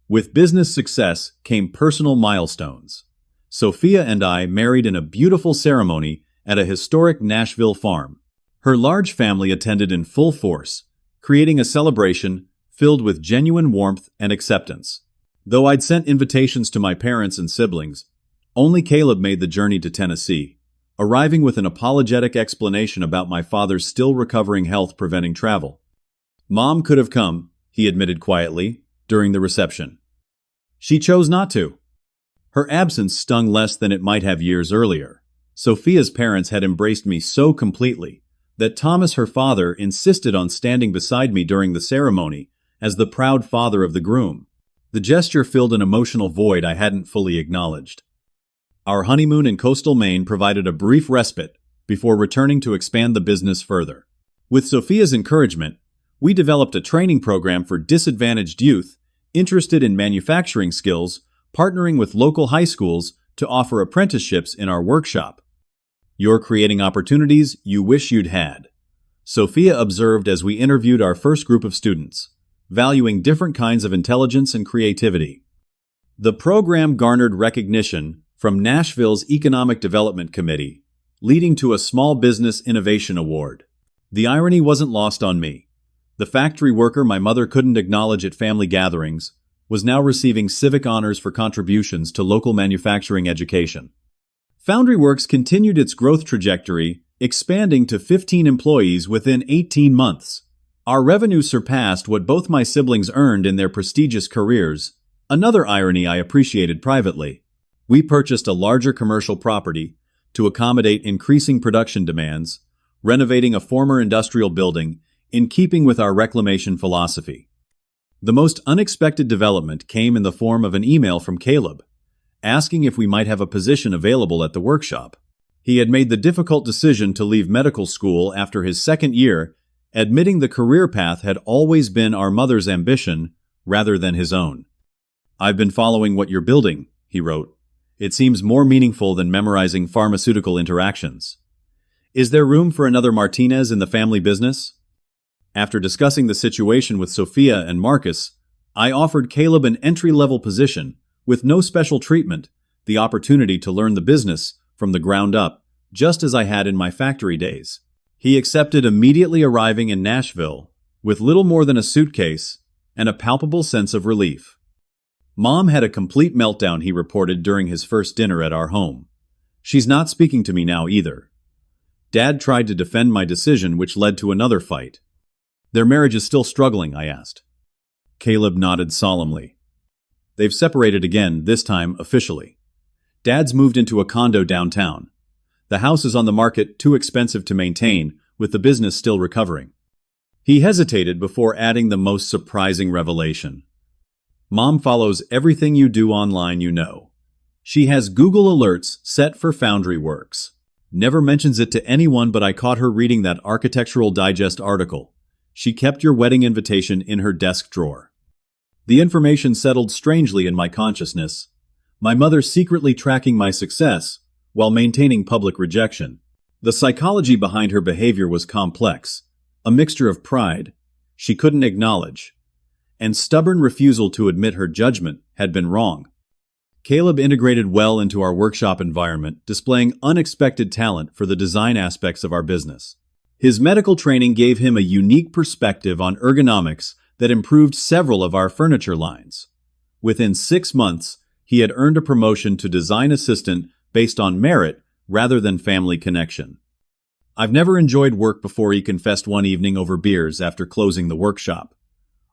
With business success came personal milestones. Sophia and I married in a beautiful ceremony at a historic Nashville farm. Her large family attended in full force, creating a celebration filled with genuine warmth and acceptance. Though I'd sent invitations to my parents and siblings, only Caleb made the journey to Tennessee, arriving with an apologetic explanation about my father's still recovering health preventing travel. "Mom could have come," he admitted quietly, during the reception. "She chose not to." Her absence stung less than it might have years earlier. Sophia's parents had embraced me so completely that Thomas, her father, insisted on standing beside me during the ceremony as the proud father of the groom. The gesture filled an emotional void I hadn't fully acknowledged. Our honeymoon in coastal Maine provided a brief respite before returning to expand the business further. With Sophia's encouragement, we developed a training program for disadvantaged youth interested in manufacturing skills, partnering with local high schools to offer apprenticeships in our workshop. "You're creating opportunities you wish you'd had," Sophia observed as we interviewed our first group of students, valuing different kinds of intelligence and creativity. The program garnered recognition from Nashville's Economic Development Committee, leading to a Small Business Innovation Award. The irony wasn't lost on me. The factory worker my mother couldn't acknowledge at family gatherings was now receiving civic honors for contributions to local manufacturing education. Foundry Works continued its growth trajectory, expanding to 15 employees within 18 months. Our revenue surpassed what both my siblings earned in their prestigious careers, another irony I appreciated privately. We purchased a larger commercial property to accommodate increasing production demands, renovating a former industrial building in keeping with our reclamation philosophy. The most unexpected development came in the form of an email from Caleb, asking if we might have a position available at the workshop. He had made the difficult decision to leave medical school after his second year, admitting the career path had always been our mother's ambition rather than his own. "I've been following what you're building," he wrote. "It seems more meaningful than memorizing pharmaceutical interactions. Is there room for another Martinez in the family business?" After discussing the situation with Sophia and Marcus, I offered Caleb an entry-level position, with no special treatment, the opportunity to learn the business from the ground up, just as I had in my factory days. He accepted, immediately arriving in Nashville, with little more than a suitcase and a palpable sense of relief. "Mom had a complete meltdown," he reported during his first dinner at our home. "She's not speaking to me now either. Dad tried to defend my decision, which led to another fight." "Their marriage is still struggling?" I asked. Caleb nodded solemnly. "They've separated again, this time officially. Dad's moved into a condo downtown. The house is on the market, too expensive to maintain, with the business still recovering." He hesitated before adding the most surprising revelation. "Mom follows everything you do online, you know. She has Google alerts set for Foundry Works. Never mentions it to anyone, but I caught her reading that Architectural Digest article. She kept your wedding invitation in her desk drawer." The information settled strangely in my consciousness. My mother secretly tracking my success while maintaining public rejection. The psychology behind her behavior was complex, a mixture of pride she couldn't acknowledge, and stubborn refusal to admit her judgment had been wrong. Caleb integrated well into our workshop environment, displaying unexpected talent for the design aspects of our business. His medical training gave him a unique perspective on ergonomics that improved several of our furniture lines. Within 6 months, he had earned a promotion to design assistant based on merit rather than family connection. "I've never enjoyed work before," he confessed one evening over beers after closing the workshop.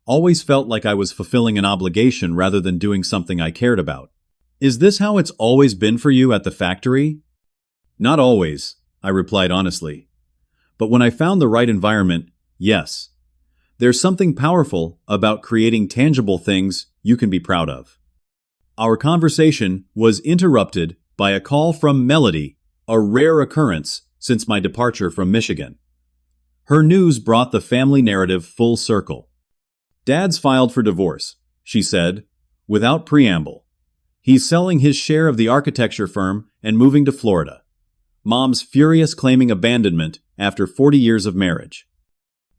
"Always felt like I was fulfilling an obligation rather than doing something I cared about." "Is this how it's always been for you at the factory?" "Not always," I replied honestly. "But when I found the right environment, yes. There's something powerful about creating tangible things you can be proud of." Our conversation was interrupted by a call from Melody, a rare occurrence since my departure from Michigan. Her news brought the family narrative full circle. "Dad's filed for divorce," she said, without preamble. "He's selling his share of the architecture firm and moving to Florida. Mom's furious, claiming abandonment after 40 years of marriage."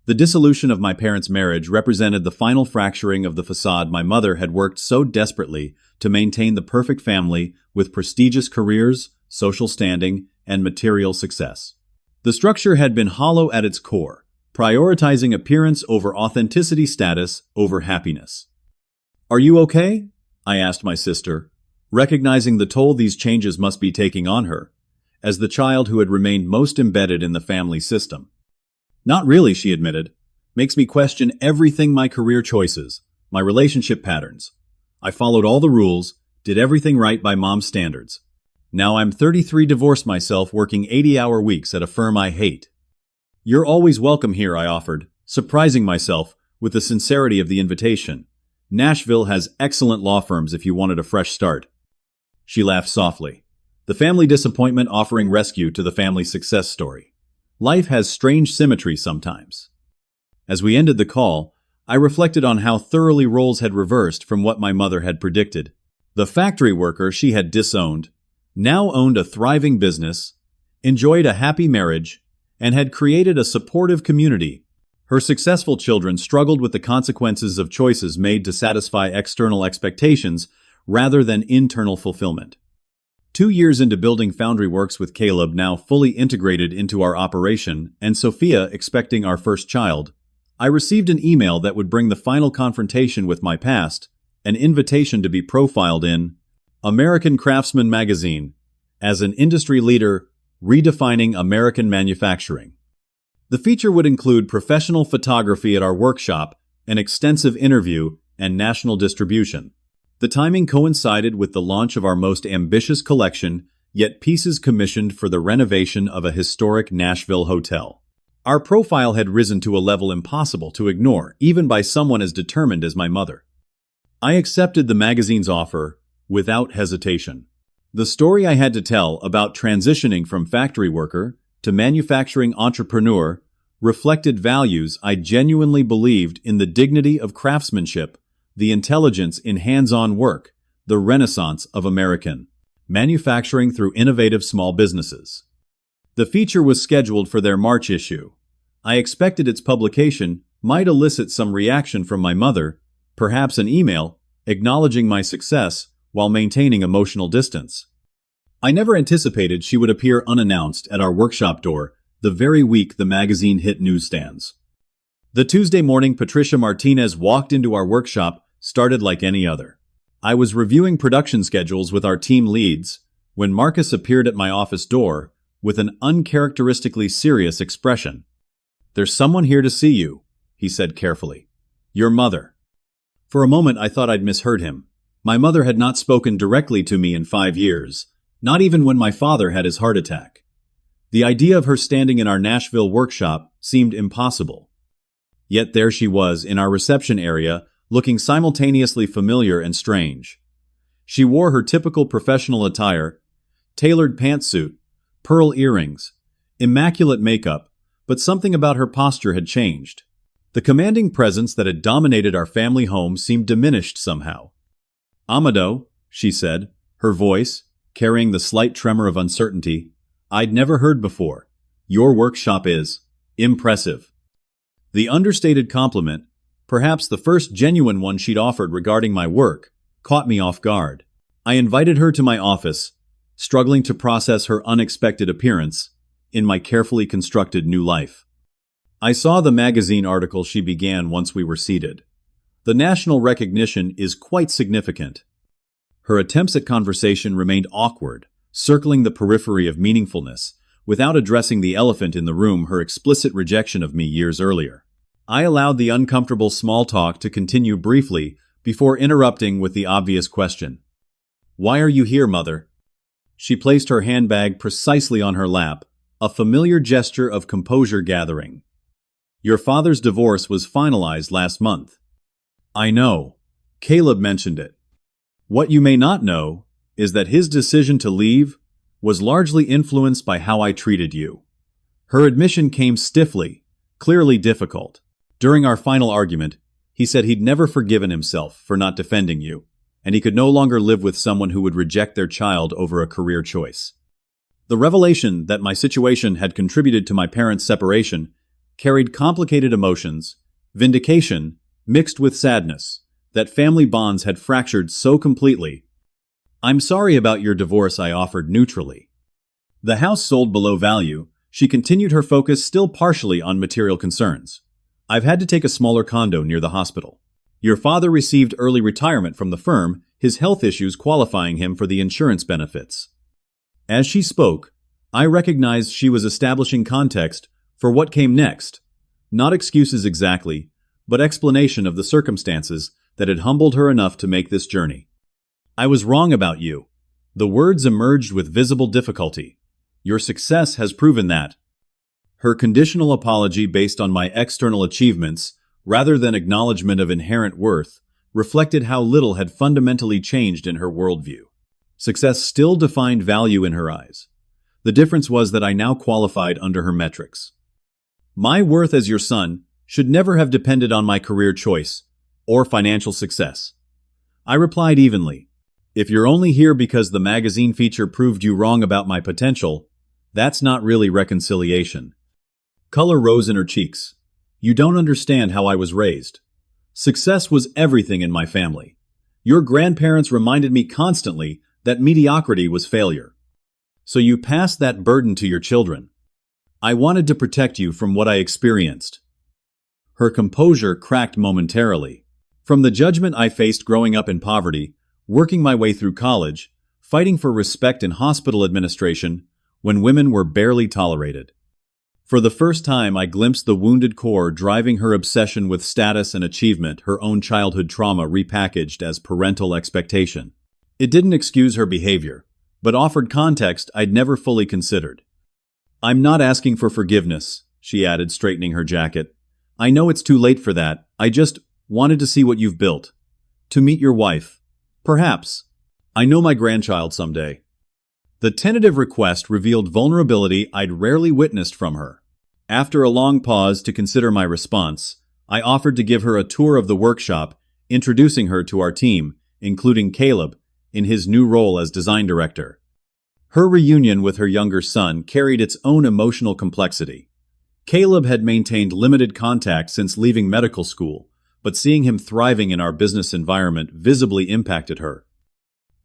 The dissolution of my parents' marriage represented the final fracturing of the facade my mother had worked so desperately to maintain: the perfect family with prestigious careers, social standing, and material success. The structure had been hollow at its core, prioritizing appearance over authenticity, status over happiness. "Are you okay?" I asked my sister, recognizing the toll these changes must be taking on her, as the child who had remained most embedded in the family system. "Not really," she admitted. "Makes me question everything: my career choices, my relationship patterns. I followed all the rules, did everything right by mom's standards. Now I'm 33, divorced myself, working 80-hour weeks at a firm I hate." "You're always welcome here," I offered, surprising myself with the sincerity of the invitation. "Nashville has excellent law firms if you wanted a fresh start." She laughed softly. The family disappointment offering rescue to the family success story. Life has strange symmetry sometimes. As we ended the call, I reflected on how thoroughly roles had reversed from what my mother had predicted. The factory worker she had disowned now owned a thriving business, enjoyed a happy marriage, and had created a supportive community. Her successful children struggled with the consequences of choices made to satisfy external expectations rather than internal fulfillment. 2 years into building Foundry Works, with Caleb now fully integrated into our operation and Sophia expecting our first child, I received an email that would bring the final confrontation with my past, an invitation to be profiled in American Craftsman magazine as an industry leader redefining American manufacturing. The feature would include professional photography at our workshop, an extensive interview, and national distribution. The timing coincided with the launch of our most ambitious collection, yet pieces commissioned for the renovation of a historic Nashville hotel. Our profile had risen to a level impossible to ignore, even by someone as determined as my mother. I accepted the magazine's offer without hesitation. The story I had to tell about transitioning from factory worker to manufacturing entrepreneur reflected values I genuinely believed in: the dignity of craftsmanship, the intelligence in hands-on work, the renaissance of American manufacturing through innovative small businesses. The feature was scheduled for their March issue. I expected its publication might elicit some reaction from my mother, perhaps an email, acknowledging my success while maintaining emotional distance. I never anticipated she would appear unannounced at our workshop door the very week the magazine hit newsstands. The Tuesday morning Patricia Martinez walked into our workshop started like any other. I was reviewing production schedules with our team leads when Marcus appeared at my office door with an uncharacteristically serious expression. "There's someone here to see you," he said carefully. "Your mother." For a moment I thought I'd misheard him. My mother had not spoken directly to me in 5 years, not even when my father had his heart attack. The idea of her standing in our Nashville workshop seemed impossible. Yet there she was in our reception area, looking simultaneously familiar and strange. She wore her typical professional attire: tailored pantsuit, pearl earrings, immaculate makeup, but something about her posture had changed. The commanding presence that had dominated our family home seemed diminished somehow. "Amado," she said, her voice carrying the slight tremor of uncertainty I'd never heard before. "Your workshop is impressive." The understated compliment, perhaps the first genuine one she'd offered regarding my work, caught me off guard. I invited her to my office, struggling to process her unexpected appearance in my carefully constructed new life. I saw the magazine article she began once we were seated. The national recognition is quite significant. Her attempts at conversation remained awkward, circling the periphery of meaningfulness, without addressing the elephant in the room: her explicit rejection of me years earlier. I allowed the uncomfortable small talk to continue briefly before interrupting with the obvious question. "Why are you here, Mother?" She placed her handbag precisely on her lap, a familiar gesture of composure gathering. "Your father's divorce was finalized last month." "I know. Caleb mentioned it. What you may not know is that his decision to leave was largely influenced by how I treated you." Her admission came stiffly, clearly difficult. During our final argument, he said he'd never forgiven himself for not defending you, and he could no longer live with someone who would reject their child over a career choice. The revelation that my situation had contributed to my parents' separation carried complicated emotions: vindication mixed with sadness that family bonds had fractured so completely. "I'm sorry about your divorce," I offered neutrally. The house sold below value. She continued, her focus still partially on material concerns. "I've had to take a smaller condo near the hospital. Your father received early retirement from the firm, his health issues qualifying him for the insurance benefits." As she spoke, I recognized she was establishing context for what came next. Not excuses exactly, but explanation of the circumstances that had humbled her enough to make this journey. "I was wrong about you." The words emerged with visible difficulty. "Your success has proven that." Her conditional apology, based on my external achievements rather than acknowledgement of inherent worth, reflected how little had fundamentally changed in her worldview. Success still defined value in her eyes. The difference was that I now qualified under her metrics. "My worth as your son should never have depended on my career choice or financial success." I replied evenly. "If you're only here because the magazine feature proved you wrong about my potential, that's not really reconciliation." Color rose in her cheeks. "You don't understand how I was raised. Success was everything in my family. Your grandparents reminded me constantly that mediocrity was failure. So you passed that burden to your children. I wanted to protect you from what I experienced." Her composure cracked momentarily. From the judgment I faced growing up in poverty, working my way through college, fighting for respect in hospital administration, when women were barely tolerated. For the first time, I glimpsed the wounded core driving her obsession with status and achievement, her own childhood trauma repackaged as parental expectation. It didn't excuse her behavior, but offered context I'd never fully considered. "I'm not asking for forgiveness," she added, straightening her jacket. "I know it's too late for that. I just wanted to see what you've built. To meet your wife. Perhaps. I know my grandchild someday." The tentative request revealed vulnerability I'd rarely witnessed from her. After a long pause to consider my response, I offered to give her a tour of the workshop, introducing her to our team, including Caleb, in his new role as design director. Her reunion with her younger son carried its own emotional complexity. Caleb had maintained limited contact since leaving medical school, but seeing him thriving in our business environment visibly impacted her.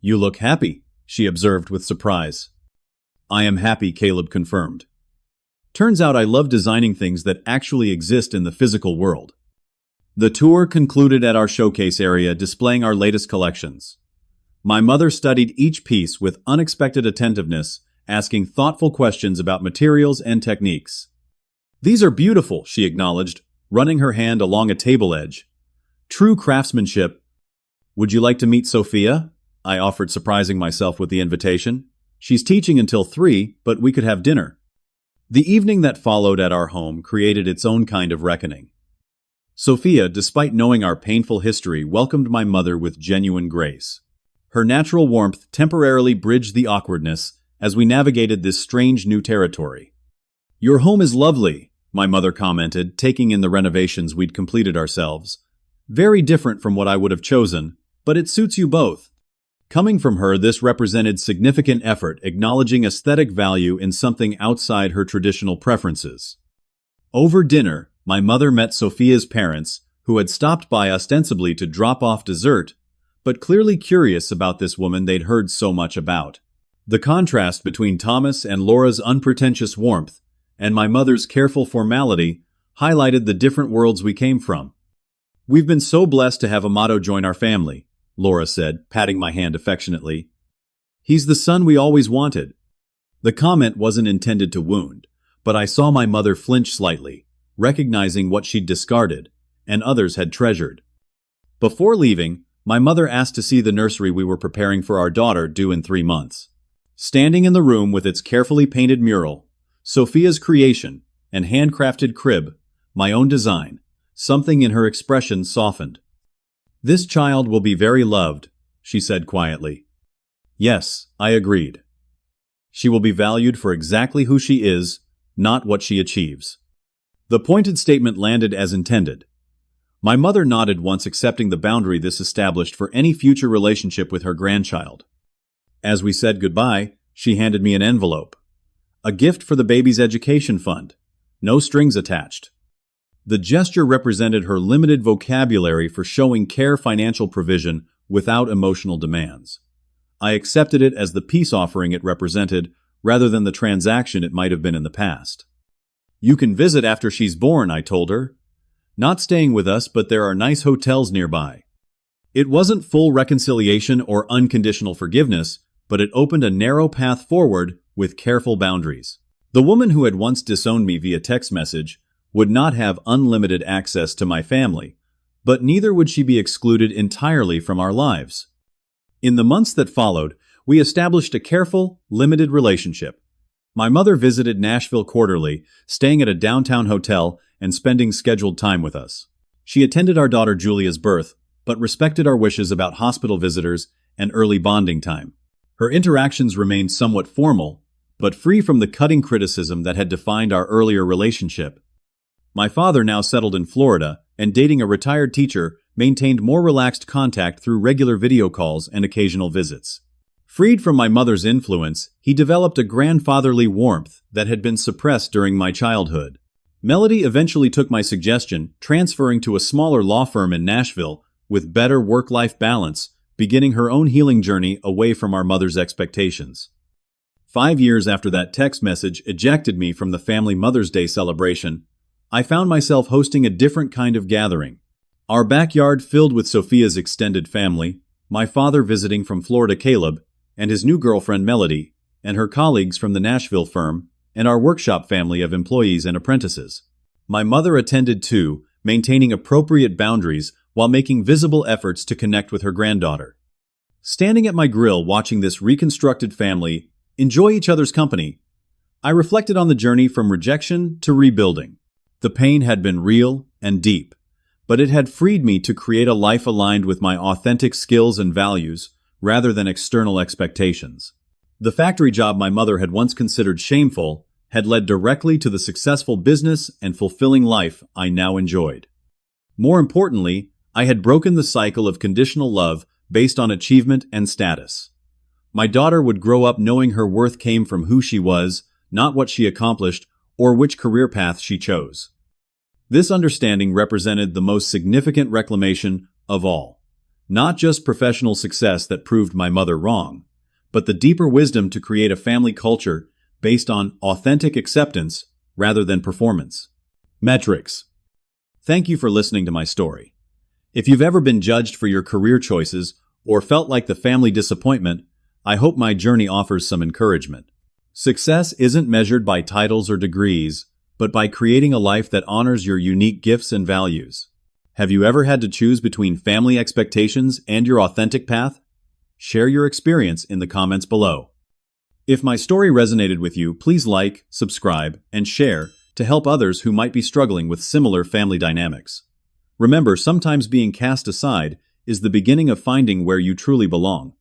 "You look happy," she observed with surprise. "I am happy," Caleb confirmed. "Turns out I love designing things that actually exist in the physical world." The tour concluded at our showcase area displaying our latest collections. My mother studied each piece with unexpected attentiveness, asking thoughtful questions about materials and techniques. "These are beautiful," she acknowledged, running her hand along a table edge. "True craftsmanship." "Would you like to meet Sophia?" I offered, surprising myself with the invitation. "She's teaching until 3, but we could have dinner." The evening that followed at our home created its own kind of reckoning. Sophia, despite knowing our painful history, welcomed my mother with genuine grace. Her natural warmth temporarily bridged the awkwardness as we navigated this strange new territory. "Your home is lovely," my mother commented, taking in the renovations we'd completed ourselves. "Very different from what I would have chosen, but it suits you both." Coming from her, this represented significant effort, acknowledging aesthetic value in something outside her traditional preferences. Over dinner, my mother met Sophia's parents, who had stopped by ostensibly to drop off dessert, but clearly curious about this woman they'd heard so much about. The contrast between Thomas and Laura's unpretentious warmth and my mother's careful formality highlighted the different worlds we came from. "We've been so blessed to have Amado join our family," Laura said, patting my hand affectionately. "He's the son we always wanted." The comment wasn't intended to wound, but I saw my mother flinch slightly, recognizing what she'd discarded, and others had treasured. Before leaving, my mother asked to see the nursery we were preparing for our daughter due in 3 months. Standing in the room with its carefully painted mural, Sophia's creation, and handcrafted crib, my own design, something in her expression softened. "This child will be very loved," she said quietly. Yes, I agreed. She will be valued for exactly who she is, not what she achieves. The pointed statement landed as intended. My mother nodded once, accepting the boundary this established for any future relationship with her grandchild. As we said goodbye, she handed me an envelope. A gift for the baby's education fund. No strings attached. The gesture represented her limited vocabulary for showing care financial provision without emotional demands. I accepted it as the peace offering it represented, rather than the transaction it might have been in the past. "You can visit after she's born," I told her. "Not staying with us, but there are nice hotels nearby." It wasn't full reconciliation or unconditional forgiveness, but it opened a narrow path forward with careful boundaries. The woman who had once disowned me via text message would not have unlimited access to my family, but neither would she be excluded entirely from our lives. In the months that followed, we established a careful, limited relationship. My mother visited Nashville quarterly, staying at a downtown hotel and spending scheduled time with us. She attended our daughter Julia's birth, but respected our wishes about hospital visitors and early bonding time. Her interactions remained somewhat formal, but free from the cutting criticism that had defined our earlier relationship. My father, now settled in Florida and dating a retired teacher, maintained more relaxed contact through regular video calls and occasional visits. Freed from my mother's influence, he developed a grandfatherly warmth that had been suppressed during my childhood. Melody eventually took my suggestion, transferring to a smaller law firm in Nashville with better work-life balance, beginning her own healing journey away from our mother's expectations. 5 years after that text message ejected me from the family Mother's Day celebration, I found myself hosting a different kind of gathering. Our backyard filled with Sophia's extended family, my father visiting from Florida, Caleb, and his new girlfriend Melody, and her colleagues from the Nashville firm, and our workshop family of employees and apprentices. My mother attended too, maintaining appropriate boundaries while making visible efforts to connect with her granddaughter. Standing at my grill watching this reconstructed family enjoy each other's company, I reflected on the journey from rejection to rebuilding. The pain had been real and deep, but it had freed me to create a life aligned with my authentic skills and values rather than external expectations. The factory job my mother had once considered shameful had led directly to the successful business and fulfilling life I now enjoyed. More importantly, I had broken the cycle of conditional love based on achievement and status. My daughter would grow up knowing her worth came from who she was, not what she accomplished or which career path she chose. This understanding represented the most significant reclamation of all. Not just professional success that proved my mother wrong, but the deeper wisdom to create a family culture based on authentic acceptance rather than performance. Metrics. Thank you for listening to my story. If you've ever been judged for your career choices or felt like the family disappointment, I hope my journey offers some encouragement. Success isn't measured by titles or degrees, but by creating a life that honors your unique gifts and values. Have you ever had to choose between family expectations and your authentic path? Share your experience in the comments below. If my story resonated with you, please like, subscribe, and share to help others who might be struggling with similar family dynamics. Remember, sometimes being cast aside is the beginning of finding where you truly belong.